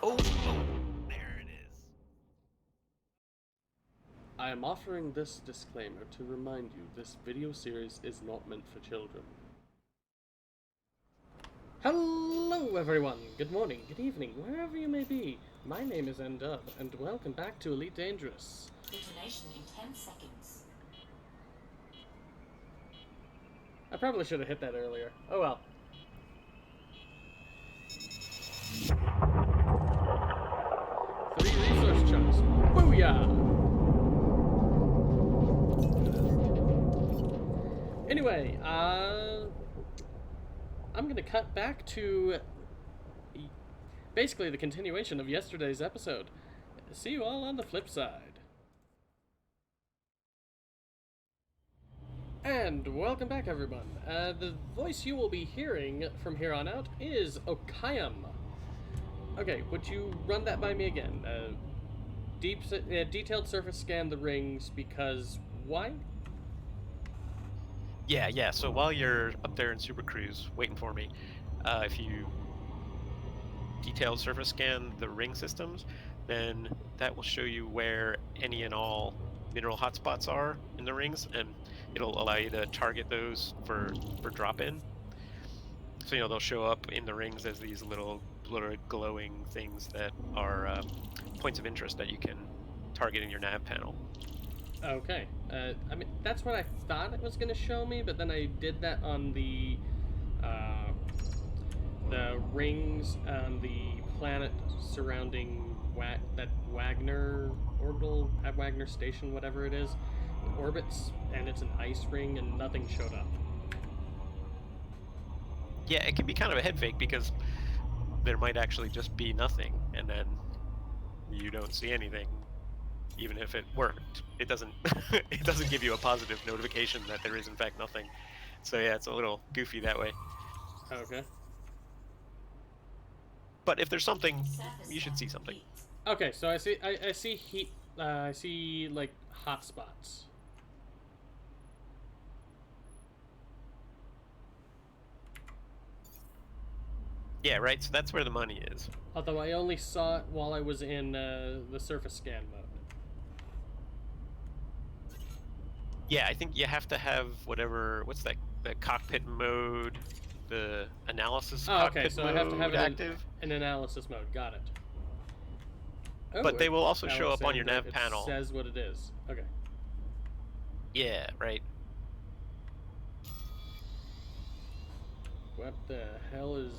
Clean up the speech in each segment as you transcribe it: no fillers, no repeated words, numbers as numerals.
Oh, there it is. I am offering this disclaimer to remind you this video series is not meant for children. Hello everyone, good morning, good evening, wherever you may be. My name is Ndub, and welcome back to Elite Dangerous. Detonation in 10 seconds. I probably should have hit that earlier. Oh well. Three resource chunks. Booyah! Anyway, I'm gonna cut back to basically the continuation of yesterday's episode. See you all on the flip side. And welcome back, everyone. The voice you will be hearing from here on out is Okayam. Okay, would you run that by me again? Detailed surface scan the rings because why? Yeah. So while you're up there in Super Cruise waiting for me, if you detailed surface scan the ring systems, then that will show you where any and all mineral hotspots are in the rings, and it'll allow you to target those for drop-in. So they'll show up in the rings as these little glowing things that are points of interest that you can target in your nav panel. Okay. I mean, that's what I thought it was going to show me, but then I did that on the rings on the planet surrounding that Wagner orbital, Wagner station, whatever it is, orbits, and it's an ice ring, and nothing showed up. Yeah, it can be kind of a head fake because there might actually just be nothing, and then you don't see anything. Even if it worked, it doesn't it doesn't give you a positive notification that there is in fact nothing. So yeah, it's a little goofy that way. Okay. But if there's something, you should see something. Okay, so I see heat. I see like hot spots. Yeah, right. So that's where the money is. Although I only saw it while I was in the surface scan mode. Yeah, I think you have to have what's that? The cockpit mode, the analysis cockpit okay, so mode I have to have it active. in analysis mode. Got it. Oh, But they will also show up on your nav it panel. It says what it is. Okay. Yeah, right. What the hell is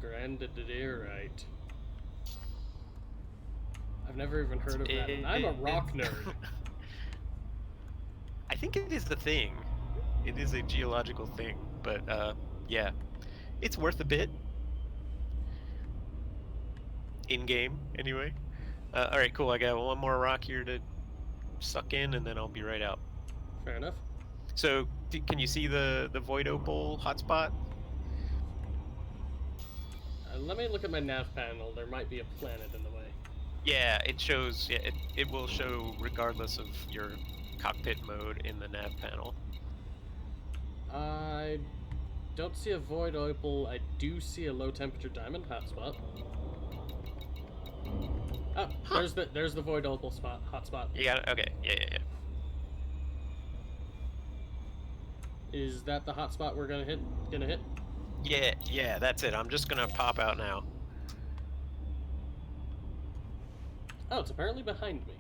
grandidierite? I've never even heard of that. And I'm a rock nerd. I think it is the thing. It is a geological thing, but yeah, it's worth a bit. In game, anyway. All right, cool. I got one more rock here to suck in, and then I'll be right out. Fair enough. So, can you see the void opal hotspot? Let me look at my nav panel. There might be a planet in the way. Yeah, it shows. Yeah, it will show regardless of your cockpit mode in the nav panel. I don't see a void opal. I do see a low temperature diamond hotspot. Oh, huh. There's the void opal hotspot. You got it. Okay. Yeah. Is that the hotspot we're gonna hit? Yeah, that's it. I'm just gonna pop out now. Oh, it's apparently behind me.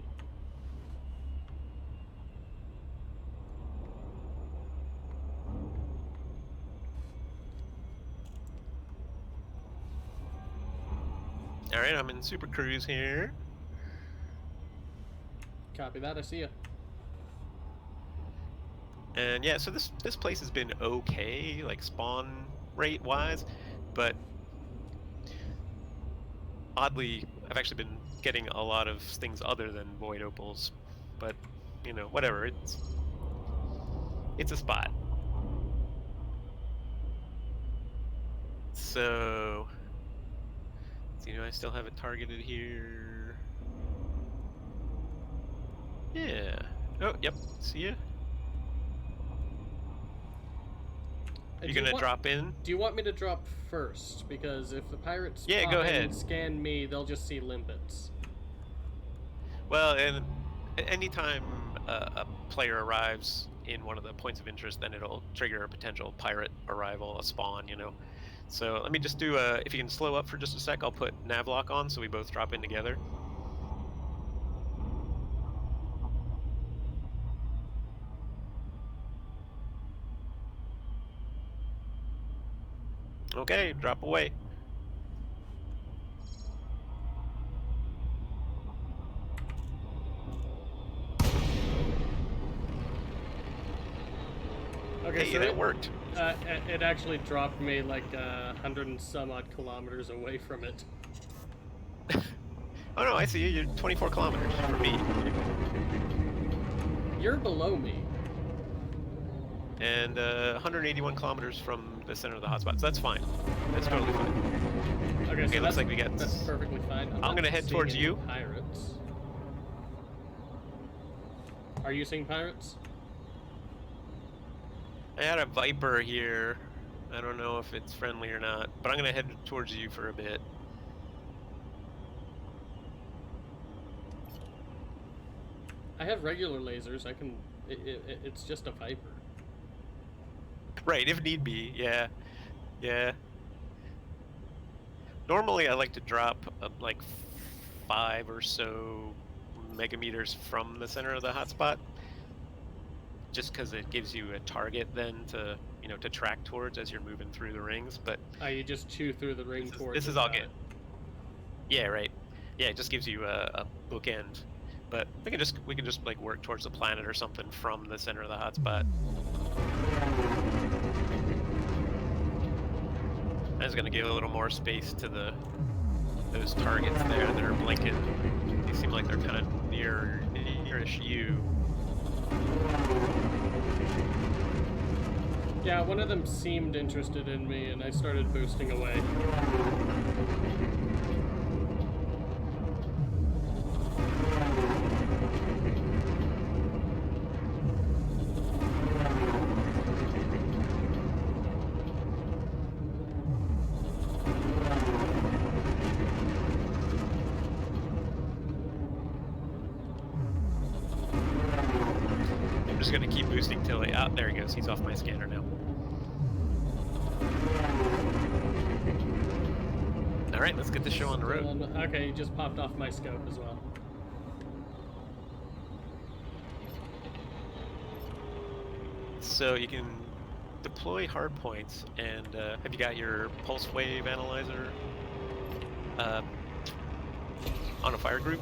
Alright, I'm in Super Cruise here. Copy that, I see ya. And yeah, so this place has been okay, like spawn rate wise, but oddly, I've actually been getting a lot of things other than void opals. But whatever. It's a spot. So, I still have it targeted here. Yeah. Oh, yep. See ya. You gonna drop in? Do you want me to drop first? Because if the pirates Yeah, spot go and ahead. scan me, they'll just see limpets. Well, and anytime a player arrives in one of the points of interest, then it'll trigger a potential pirate arrival, a spawn, you know. So let me just do if you can slow up for just a sec, I'll put navlock on so we both drop in together. Okay, drop away. Okay, Hey, so that worked. it actually dropped me like 100 and some odd kilometers away from it. Oh no, I see you. You're 24 kilometers from me. You're below me. And 181 kilometers from the center of the hotspot. So that's fine. That's totally fine. Okay, so looks like we got. that's perfectly fine. I'm gonna head towards you. Pirates. Are you seeing pirates? I had a Viper here. I don't know if it's friendly or not, but I'm gonna head towards you for a bit. I have regular lasers. I can. It's just a Viper. Right, if need be. Yeah, yeah. Normally, I like to drop like 5 or so megameters from the center of the hotspot, just because it gives you a target then to to track towards as you're moving through the rings. But You just chew through the ring towards. This is all good. Yeah, right. Yeah, it just gives you a bookend. But we can just like work towards the planet or something from the center of the hotspot. I'm just gonna give a little more space to those targets there that are blinking. They seem like they're kind of nearish you. Yeah, one of them seemed interested in me, and I started boosting away. I'm just gonna keep boosting till there he goes. He's off my scanner now. All right, let's get the show on the road. Okay, he just popped off my scope as well. So you can deploy hard points, and have you got your pulse wave analyzer on a fire group?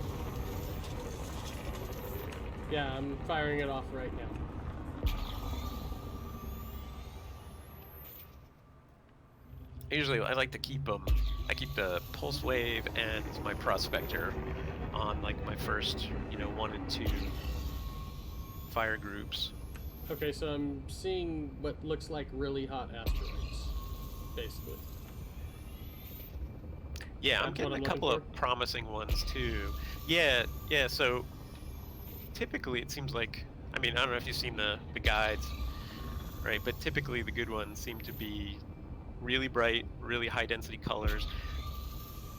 Yeah, I'm firing it off right now. Usually, I like to keep them. I keep the pulse wave and my prospector on like my first, 1 and 2 fire groups. Okay, so I'm seeing what looks like really hot asteroids, basically. Yeah, I'm getting a couple of promising ones too. Yeah. So typically, it seems like, I mean, I don't know if you've seen the guides, right? But typically, the good ones seem to be really bright, really high density colors.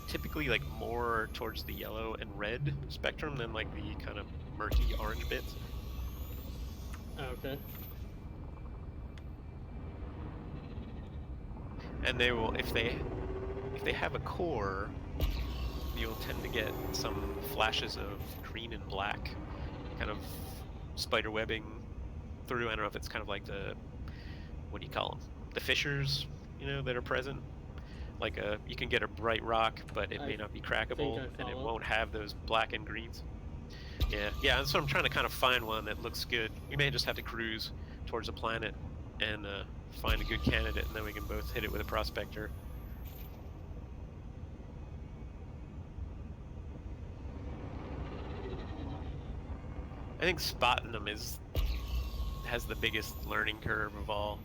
Typically, like more towards the yellow and red spectrum than like the kind of murky orange bits. Okay. And they will, if they have a core, you'll tend to get some flashes of green and black, kind of spider webbing through. I don't know if it's kind of like what do you call them? The fissures, that are present. Like you can get a bright rock, but it may not be crackable, and it won't have those black and greens. Yeah. So I'm trying to kind of find one that looks good. We may just have to cruise towards a planet and find a good candidate, and then we can both hit it with a prospector. I think spotting them has the biggest learning curve of all.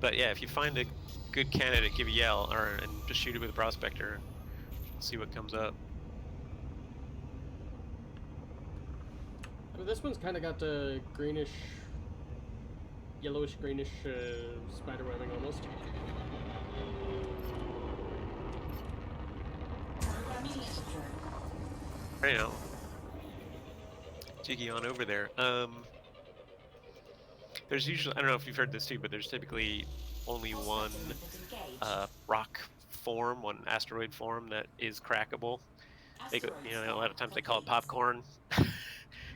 But yeah, if you find a good candidate, give a yell, and just shoot it with a prospector. See what comes up. But this one's kind of got the greenish, yellowish greenish spider webbing almost. Programming intro. Right now. Jiggy on over there. There's usually, I don't know if you've heard this too, but there's typically only one rock form, one asteroid form that is crackable. They go, you know, a lot of times they call it popcorn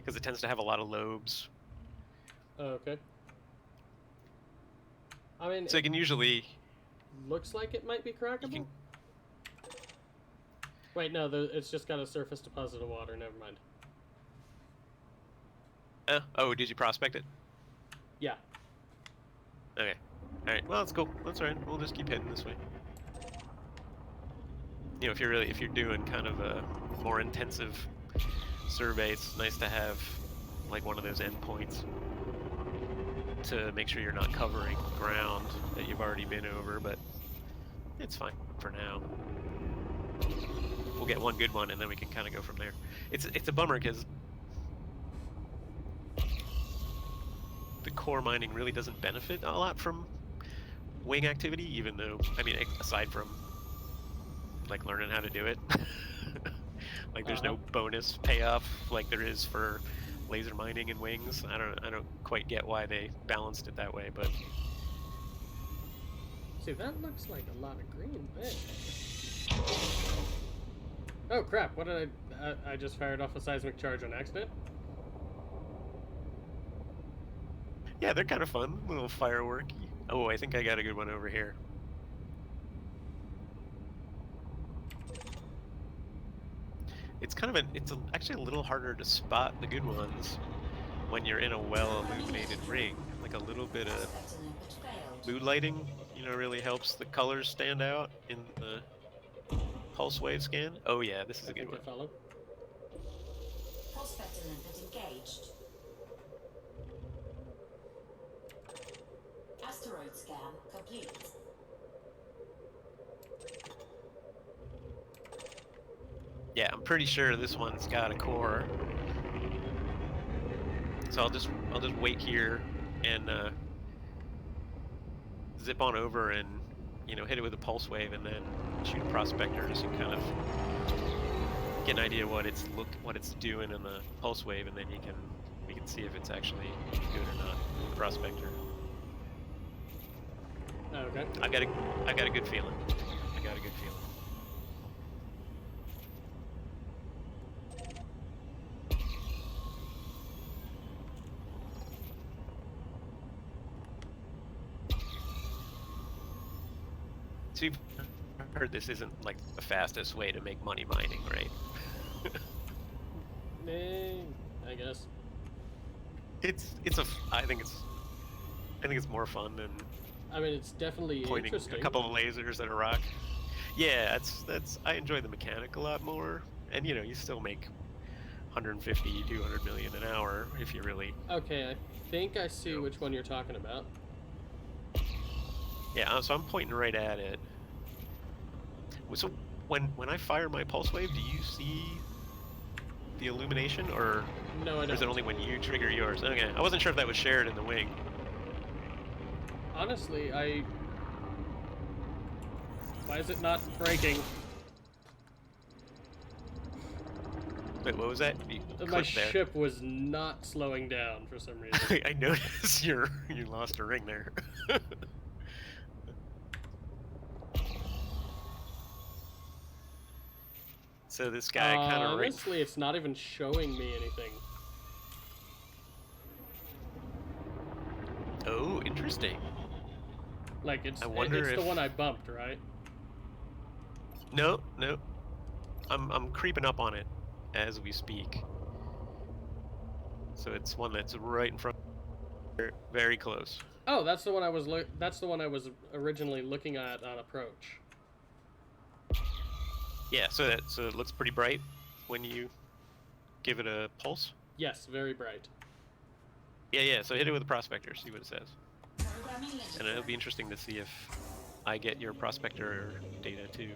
because it tends to have a lot of lobes. Oh, okay. I mean, So you can usually looks like it might be crackable. can- Wait, no, it's just got a surface deposit of water. Never mind. oh, did you prospect it? Yeah. Okay. All right. Well, that's cool. That's all right. We'll just keep heading this way. You know, if you're doing kind of a more intensive survey, it's nice to have like one of those endpoints to make sure you're not covering ground that you've already been over, but it's fine for now. We'll get one good one and then we can kind of go from there. It's a bummer because the core mining really doesn't benefit a lot from wing activity, even though, I mean, aside from like learning how to do it, like there's no bonus payoff like there is for laser mining and wings. I don't quite get why they balanced it that way, but see, that looks like a lot of green there. Oh crap! What did I just fired off a seismic charge on accident? yeah, they're kind of fun, little fireworky. Oh, I think I got a good one over here. It's kind of actually a little harder to spot the good ones when you're in a well-illuminated ring. Like a little bit of mood lighting, you know, really helps the colors stand out in the pulse wave scan. Oh yeah, this is a good one. Follow. Prospector limpet engaged. Asteroid scan complete. Yeah, I'm pretty sure this one's got a core. So I'll just wait here and zip on over and, you know, hit it with a pulse wave and then shoot a prospector so you kind of get an idea what it's doing in the pulse wave, and then we can see if it's actually good or not with the prospector. Okay. I got a good feeling. I got a good feeling. So you've heard this isn't like the fastest way to make money mining, right? I guess. I think it's more fun than I mean, it's definitely pointing interesting. a couple of lasers at a rock. Yeah, that's I enjoy the mechanic a lot more, and you know, you still make 150, 200 million an hour if you really. Okay, I think I see which one you're talking about. Yeah, so I'm pointing right at it. So when I fire my pulse wave, do you see the illumination, or No, I don't. is it only when you trigger yours? Okay, I wasn't sure if that was shared in the wing. Honestly, why is it not breaking? Wait, what was that? You My clicked there. ship was not slowing down for some reason. I noticed you lost a ring there. So this guy kind of honestly, it's not even showing me anything. Oh, interesting. Like it's I wonder it's if the one I bumped, right? No. I'm creeping up on it as we speak. So it's one that's right in front, very close. Oh, that's the one I was originally looking at on approach. Yeah, so it looks pretty bright when you give it a pulse. Yes, very bright. Yeah. So hit it with a prospector, see what it says. And it'll be interesting to see if I get your prospector data too.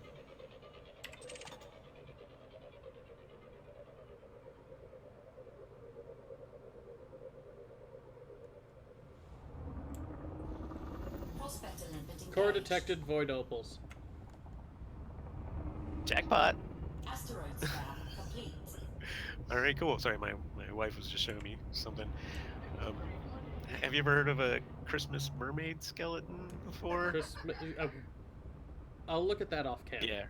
Prospector limpet engaged. Core detected void opals. Jackpot. Asteroid scan complete. All right, cool. Sorry, my wife was just showing me something. Have you ever heard of a Christmas mermaid skeleton before? I'll look at that off cam. Yeah.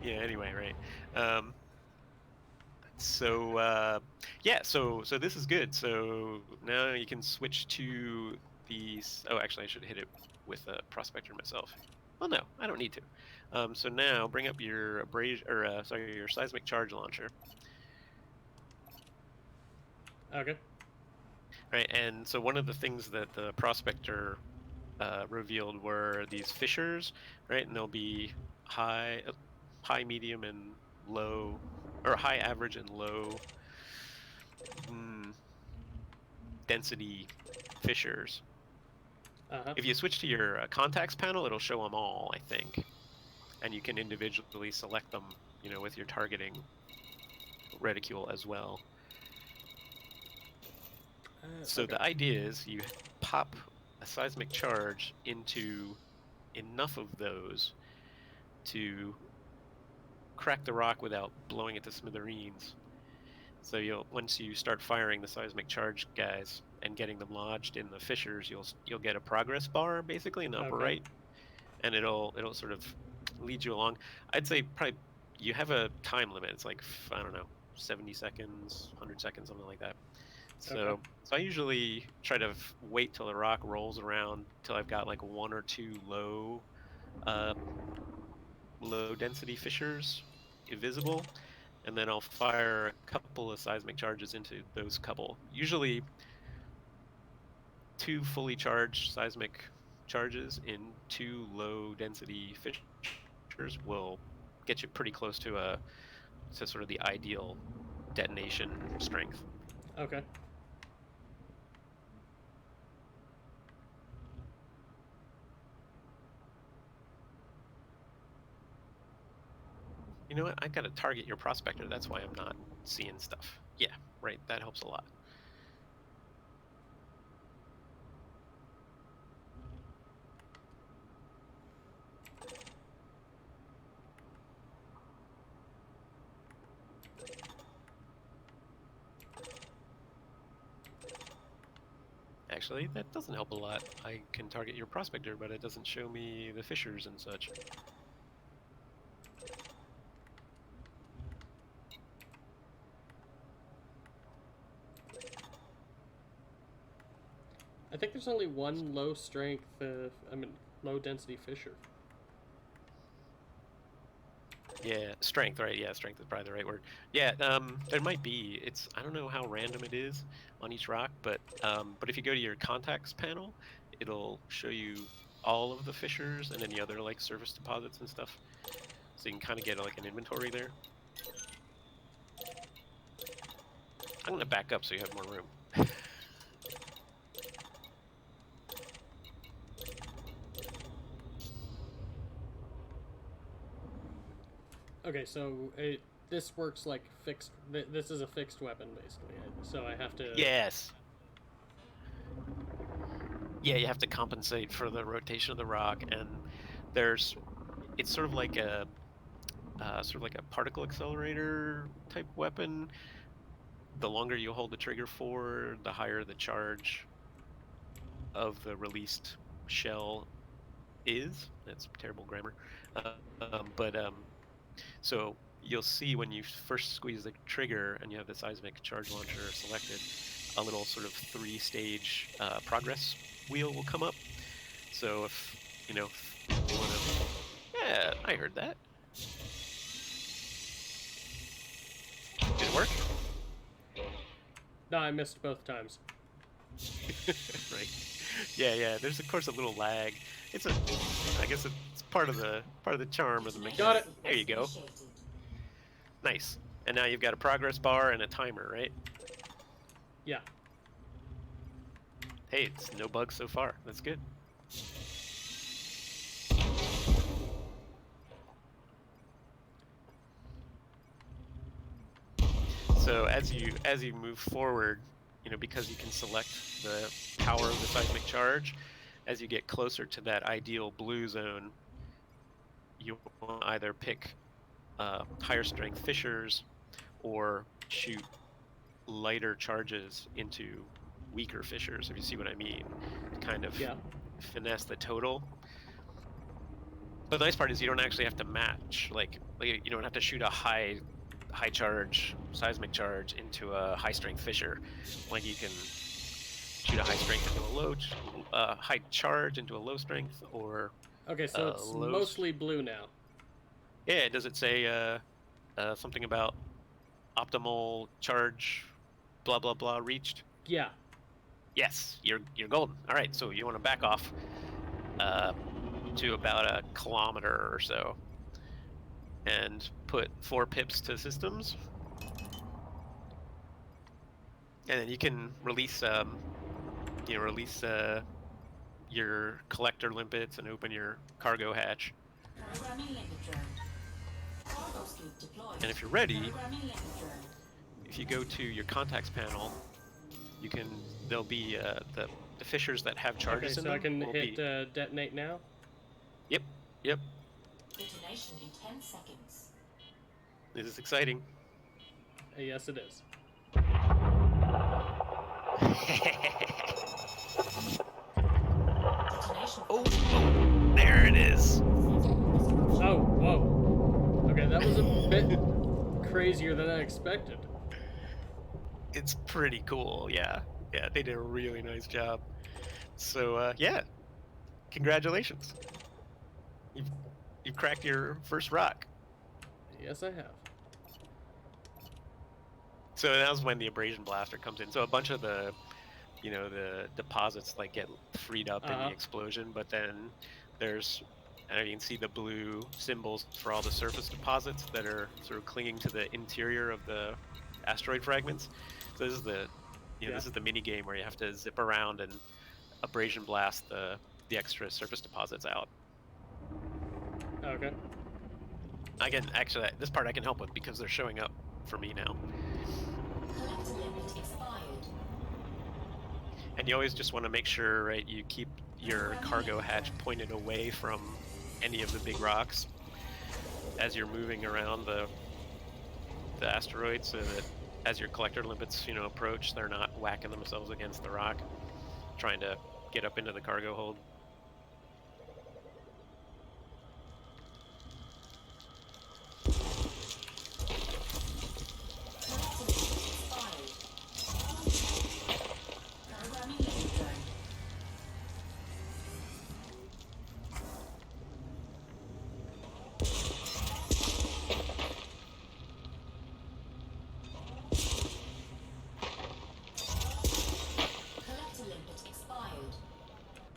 Yeah. Anyway, right. Yeah. So this is good. So now you can switch to these. Oh, actually, I should hit it with a prospector myself. Well, no, I don't need to. So now bring up your your seismic charge launcher. Okay. Right, and so one of the things that the prospector revealed were these fissures, right? And they'll be high, medium, and low, or high, average, and low density fissures. If you switch to your contacts panel, it'll show them all, I think, and you can individually select them, with your targeting reticule as well. So okay. the idea is you pop a seismic charge into enough of those to crack the rock without blowing it to smithereens. So once you start firing the seismic charge guys and getting them lodged in the fissures, you'll get a progress bar basically in the upper right, and it'll sort of lead you along. I'd say probably you have a time limit. It's like, I don't know, 70 seconds, 100 seconds, something like that. So I usually try to wait till the rock rolls around till I've got like one or two low density fissures visible, and then I'll fire a couple of seismic charges into those couple. Usually 2 fully charged seismic charges in 2 low density fissures will get you pretty close to sort of the ideal detonation strength. Okay. You know what? I've got to target your prospector. That's why I'm not seeing stuff. Yeah, right. That helps a lot. Actually, that doesn't help a lot. I can target your prospector, but it doesn't show me the fissures and such. I think there's only one low strength, low density fissure. Yeah, strength, right? Yeah, strength is probably the right word. Yeah, there might be. I don't know how random it is on each rock, but if you go to your contacts panel, it'll show you all of the fissures and any other like surface deposits and stuff. So you can kind of get like an inventory there. I'm gonna back up so you have more room. Okay, so this works like fixed. This is a fixed weapon, basically. So I have to. Yes. Yeah, you have to compensate for the rotation of the rock, and it's sort of like a particle accelerator type weapon. The longer you hold the trigger for, the higher the charge of the released shell is. That's terrible grammar. So you'll see when you first squeeze the trigger and you have the seismic charge launcher selected, a little sort of 3-stage progress wheel will come up. So if you want to, yeah, I heard that. Did it work? No, I missed both times. Right. Yeah. There's of course a little lag. I guess it's part of the charm of the mechanic. Got it. There you go. Nice. And now you've got a progress bar and a timer, right? Yeah. Hey, it's no bugs so far. That's good. So as you move forward, because you can select the power of the seismic charge, as you get closer to that ideal blue zone, you want to either pick higher strength fissures or shoot lighter charges into weaker fissures, if you see what I mean, to kind of Yeah. finesse the total. But the nice part is you don't actually have to match. Like you don't have to shoot a high charge seismic charge into a high strength fissure. Like you can shoot a high strength into a high charge into a low strength, or Okay, so it's low. mostly blue now. Yeah, does it say something about optimal charge, blah blah blah, reached? Yeah. Yes, you're golden. All right, so you want to back off to about a kilometer or so, and put 4 pips to systems, and then you can release your collector limpets and open your cargo hatch. Programming limpet drone. Cargo scoop deployed. And if you're ready, Programming limpet drone. if you go to your contacts panel, there'll be the fissures that have charges Okay, in so them. I can will hit be, detonate now? Yep. Detonation in 10 seconds. This is exciting. Yes, it is. Detonation. Oh, there it is. Oh, whoa. Okay, that was a bit crazier than I expected. It's pretty cool. Yeah, they did a really nice job. So yeah, congratulations. You've cracked your first rock. Yes, I have. So that was when the abrasion blaster comes in. So a bunch of the deposits like get freed up in the explosion, but then there's, and you can see the blue symbols for all the surface deposits that are sort of clinging to the interior of the asteroid fragments. So this is this is the mini game where you have to zip around and abrasion blast the extra surface deposits out. Okay. This part I can help with because they're showing up for me now. Collector limit expired. And you always just want to make sure, right, you keep your cargo hatch pointed away from any of the big rocks as you're moving around the asteroid, so that as your collector limpets, approach, they're not whacking themselves against the rock, trying to get up into the cargo hold.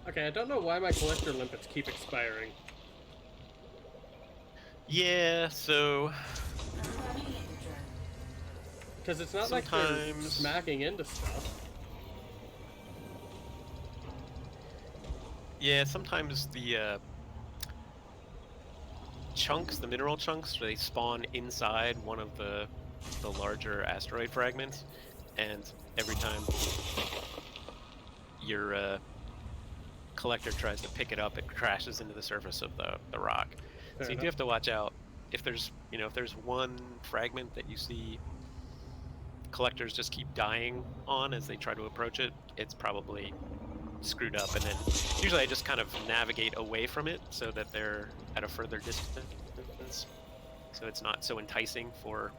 Okay, I don't know why my collector limpets keep expiring. Yeah, so because it's not like they're smacking into stuff. Yeah, sometimes the chunks, the mineral chunks, they spawn inside one of the larger asteroid fragments, and every time your collector tries to pick it up, it crashes into the surface of the rock. Fair so you do have to watch out. If there's one fragment that you see collectors just keep dying on as they try to approach it, it's probably screwed up. And then usually I just kind of navigate away from it so that they're at a further distance, so it's not so enticing for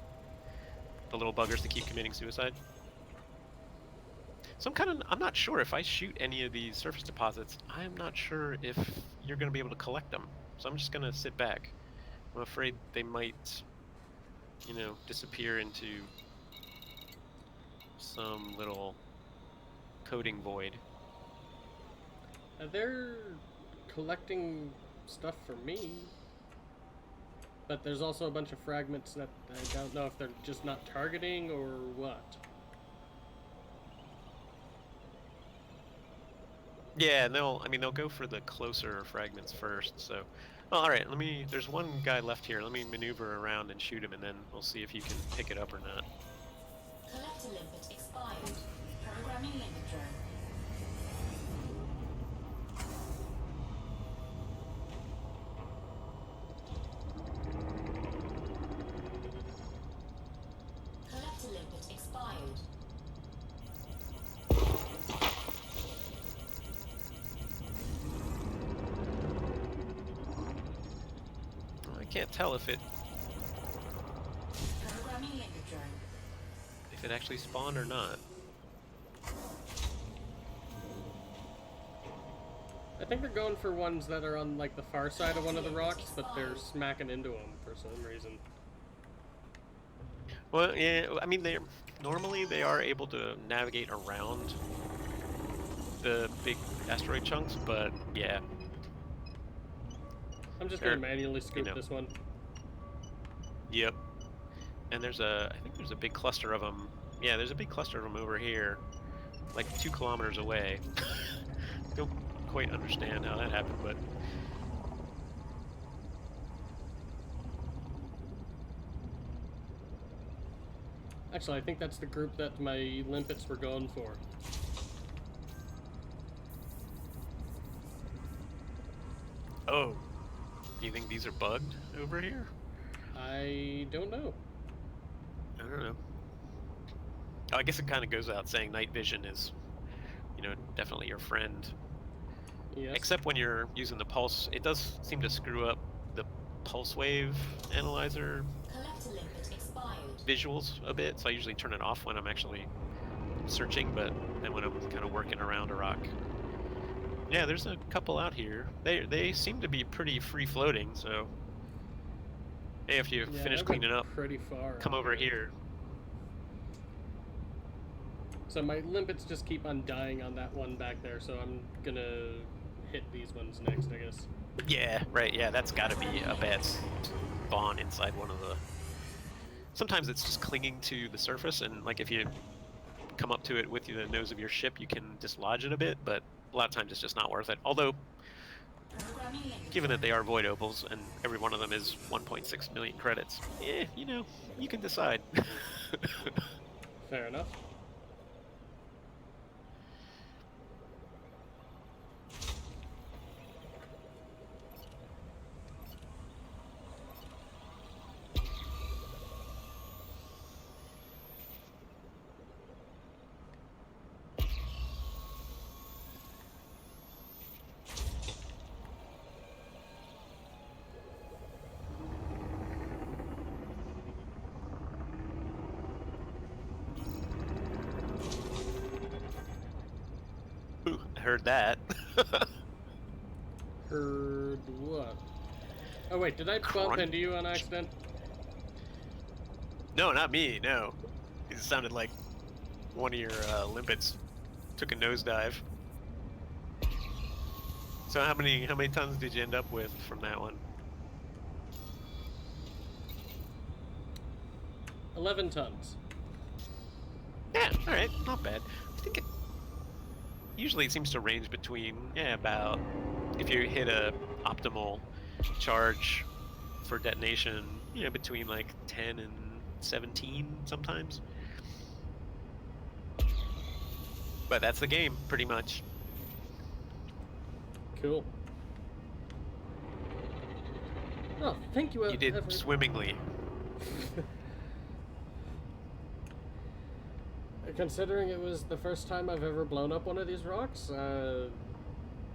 the little buggers to keep committing suicide. So I'm not sure if I shoot any of these surface deposits, I'm not sure if you're going to be able to collect them. So I'm just going to sit back. I'm afraid they might, disappear into some little coding void. They're collecting stuff for me. But there's also a bunch of fragments that I don't know if they're just not targeting or what. Yeah, they'll go for the closer fragments first. So, all right, there's one guy left here. Let me maneuver around and shoot him, and then we'll see if you can pick it up or not. Collector limpet expired. Programming limpet drone. can't tell if it Programming linkage drone. actually spawned or not. I think they're going for ones that are on like the far side of one of the rocks, but they're smacking into them for some reason. Well, yeah, I mean, normally they are able to navigate around the big asteroid chunks, but yeah. I'm just gonna manually scoop know. this one. Yep. And I think there's a big cluster of them. Yeah, there's a big cluster of them over here, like 2 kilometers away. Don't quite understand how that happened, but Actually, I think that's the group that my limpets were going for. oh, do you think these are bugged over here? I don't know. I don't know. Oh, I guess it kind of goes without saying night vision is, definitely your friend. Yes. Except when you're using the pulse, it does seem to screw up the pulse wave analyzer Collector linkage expired. visuals a bit, so I usually turn it off when I'm actually searching, but then when I'm kind of working around a rock. Yeah, there's a couple out here. They seem to be pretty free floating, so hey, if you finish that went cleaning up, pretty far. come over here. So my limpets just keep on dying on that one back there, so I'm gonna hit these ones next, I guess. Yeah, right, yeah, that's gotta be a bad spawn inside one of the... Sometimes it's just clinging to the surface, and like if you come up to it with the nose of your ship, you can dislodge it a bit, but a lot of times it's just not worth it. Although, Programming linkage given that they are void opals, and every one of them is 1.6 million credits, you can decide. Fair enough. Ooh, I heard that. Heard what? Oh wait, did I bump Crunch. into you on accident? No, not me, no. It sounded like one of your limpets took a nosedive. So how many tons did you end up with from that one? 11 tons. Yeah, all right, not bad. I think usually it seems to range between about, if you hit a optimal charge for detonation, between like 10 and 17 sometimes. But that's the game, pretty much. Cool. Oh, thank you. You did swimmingly. Considering it was the first time I've ever blown up one of these rocks,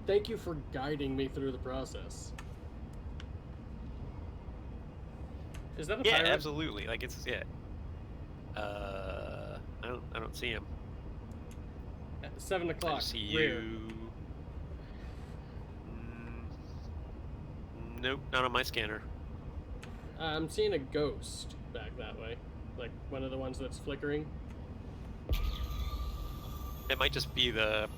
thank you for guiding me through the process. Is that a Yeah, pirate? absolutely. Like it's I don't see him. At 7 I o'clock. just see Rear. you. Nope, not on my scanner. I'm seeing a ghost back that way, like one of the ones that's flickering. It might just be the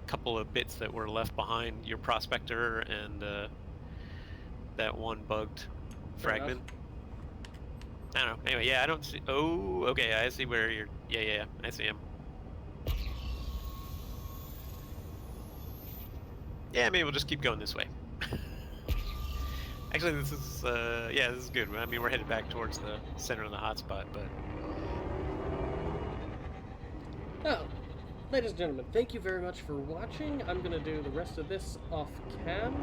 couple of bits that were left behind your prospector and that one bugged Fair fragment. I don't know. Anyway, yeah, I don't see. Oh, okay, I see where you're. Yeah, I see him. Yeah, maybe we'll just keep going this way. Actually, this is this is good. I mean, we're headed back towards the center of the hotspot, but Oh, ladies and gentlemen, thank you very much for watching. I'm going to do the rest of this off cam.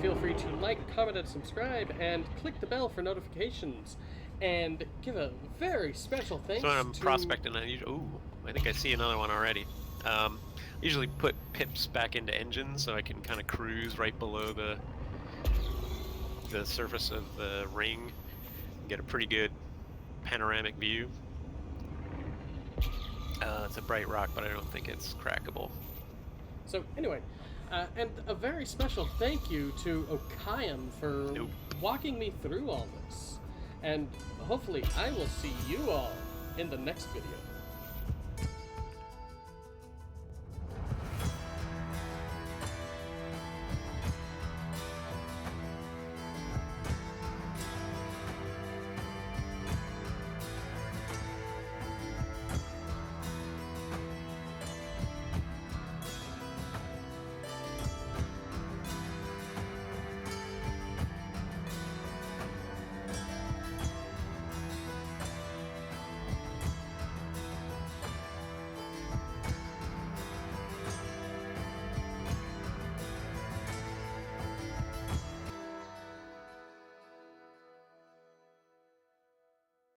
Feel free to like, comment, and subscribe, and click the bell for notifications. And give a very special thanks so when I'm to... prospecting, I think I see another one already. Usually put pips back into engines so I can kind of cruise right below the the surface of the ring and get a pretty good panoramic view. It's a bright rock, but I don't think it's crackable. So anyway, and a very special thank you to Okayam for Nope. walking me through all this. And hopefully I will see you all in the next video.